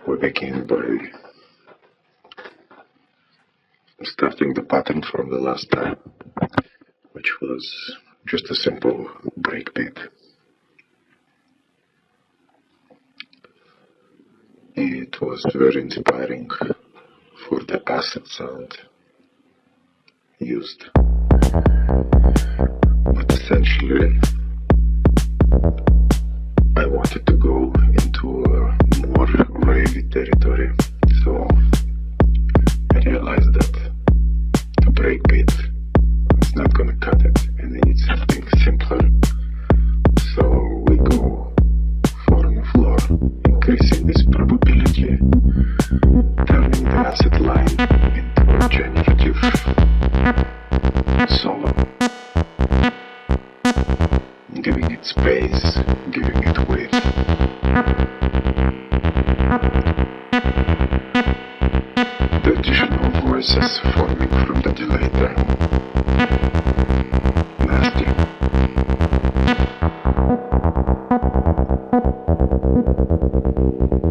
We begin by starting the pattern from the last time, which was just a simple breakbeat. It was very inspiring for the acid sound used, but essentially I wanted to go into a more ravey territory, so I realized that the breakbeat is not gonna cut it and I need something simpler. So we go for on the floor, increasing this probability, turning the acid line into a generative solo, giving it space, giving it weight. The additional voices forming from the delay time. Nasty.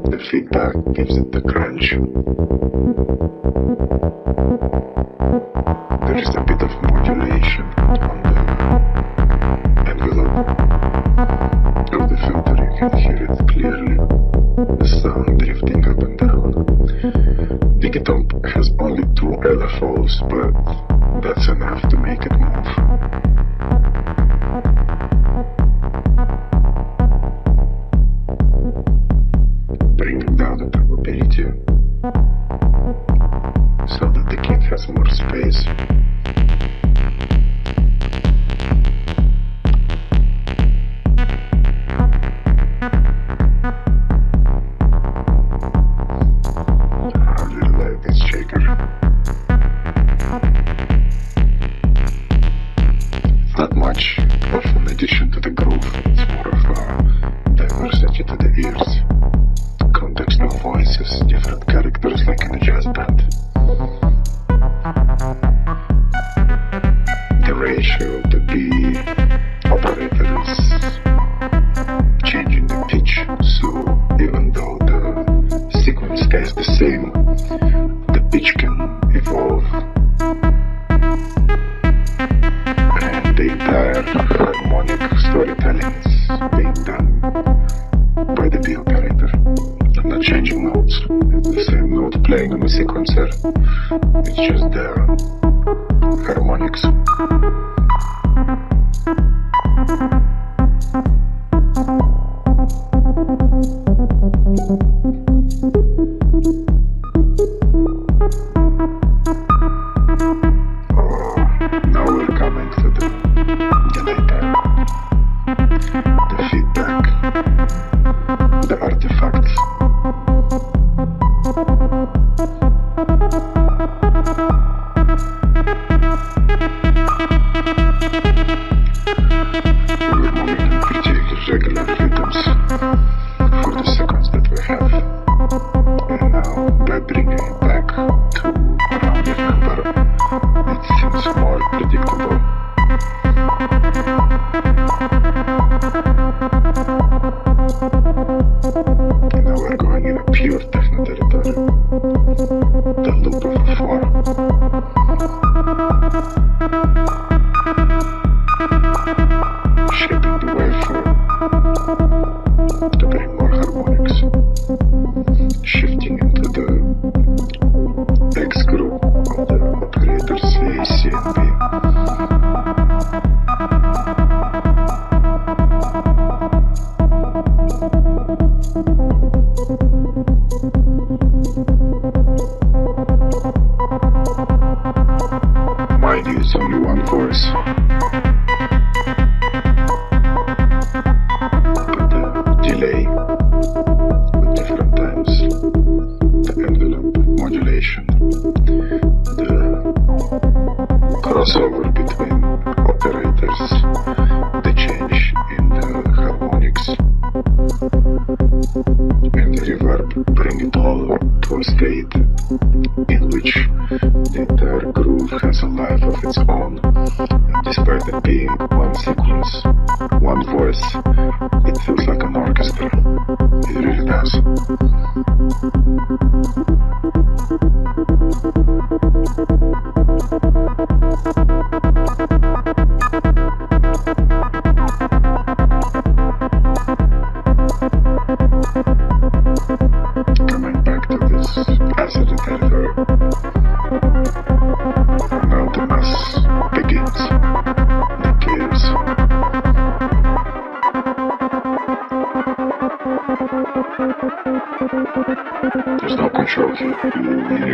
The feedback gives it the crunch. There is a bit of modulation on the envelope of the filter. You can hear it clearly. The sound drifting up and down. Digitone has only 2 LFOs, but that's enough to make it move. Bringing down the probability so that the kit has more space. Of an addition to the groove, it's more of a diversity to the ears, contextual voices, different characters like in a jazz band. The ratio of the B operator is changing the pitch, so even though the sequence stays the same, the pitch can evolve. The entire harmonic storytelling is being done by the B operator. I'm not changing notes. It's the same note playing on a sequencer. It's just the harmonics. Now we're coming to the delay time, the feedback, the artifacts. We're moving in pretty irregular rhythms for the seconds that we have. And now by bringing it back to a rounded number, it seems more predictable. And now we're going in a pure techno territory. The loop of 4. Shaping the waveform to bring more harmonics. Shifting into the X group of the operators A, C, and B. Mind you, it's only one voice. But the delay with different times, the envelope modulation, the crossover between operators, the change in the harmonics, and the reverb bring it all to a state in which the entire groove has a life of its own. And despite it being one sequence, one voice, it feels like an orchestra. It really does. Coming back to this acid territory. Now the mass begins. The chaos. There's no control here.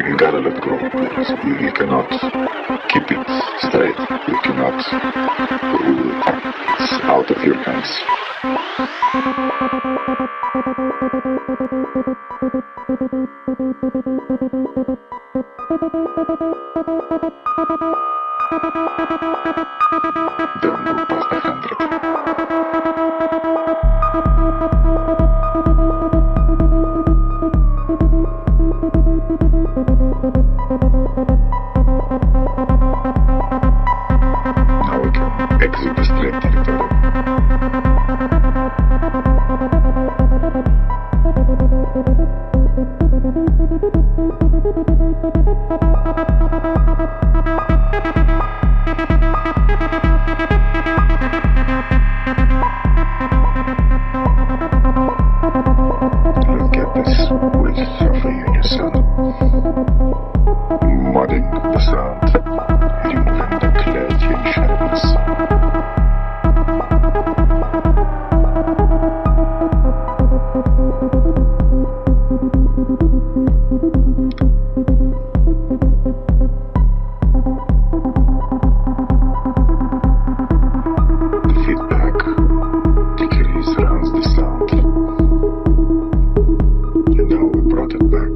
You gotta let go. You cannot keep it straight. You cannot rule it. It's out of your hands. Don't go past 100. Now we can exit the straight territory. Let's get this with of a unison. Modding the sound, removing the clarity and sharpness. The feedback decrease around the sound. And now we brought it back.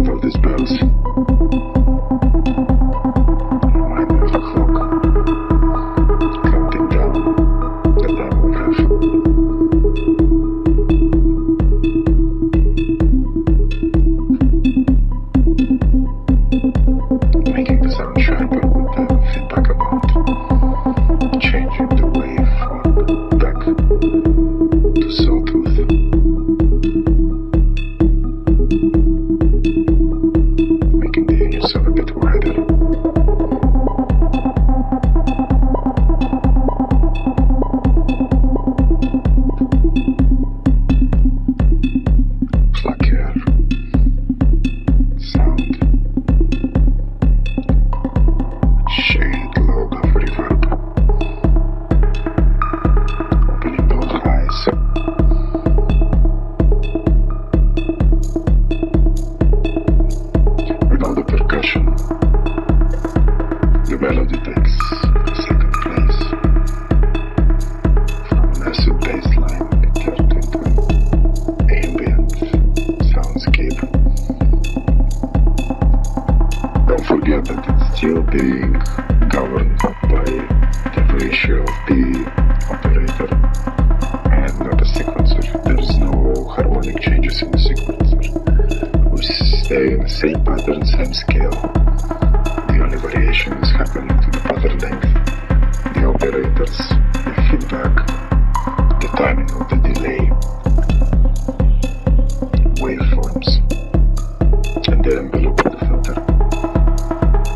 All these bells. Remind me of a clock. Counting down the time we have. Making the sound sharper with the feedback amount. Changing the wave from back to sawtooth. Making the unison a bit wider. Pluckier sound. Shade load of reverb. Opening both eyes. With all the percussion, the melody takes second place. From an acid bassline, it turned into an ambient soundscape. Don't forget that it's still being governed by the ratio of the operator and not a sequencer. There is no harmonic changes in the sequencer. We stay in the same pattern, same scale. The only variation is happening to the pattern length, the operators, the feedback, the timing of the delay, waveforms, and the envelope of the filter.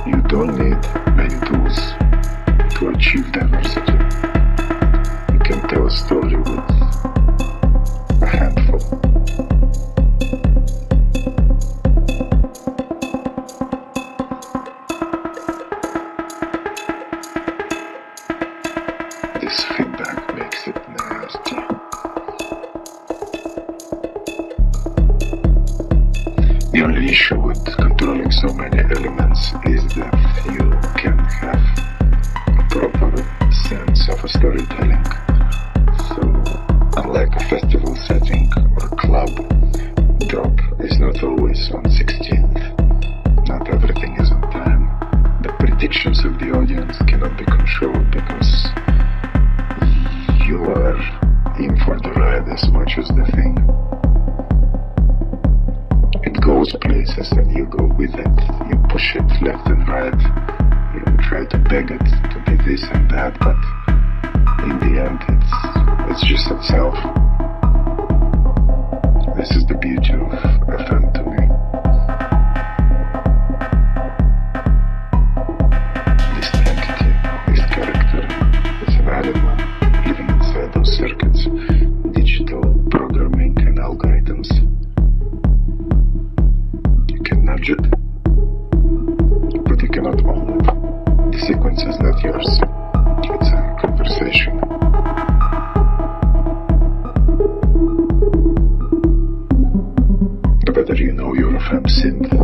You don't need many tools to achieve diversity. You can tell a story with a handful. This feedback makes it nasty. The only issue with controlling so many elements is that you can't have a proper sense of a storytelling. So, unlike a festival setting or a club, drop is not always on 16th. Not everything is on time. The predictions of the audience cannot be controlled because you are in for the ride as much as the thing. consciousness and you go with it. You push it left and right. You try to beg it to be this and that, but in the end it's just itself. This is the beauty of FM to me. This entity, this character, is an animal living inside those circuits, digital programming and algorithms. You can nudge it, but you cannot own it. The sequence is not yours. It's a conversation. The better you know your FM synth,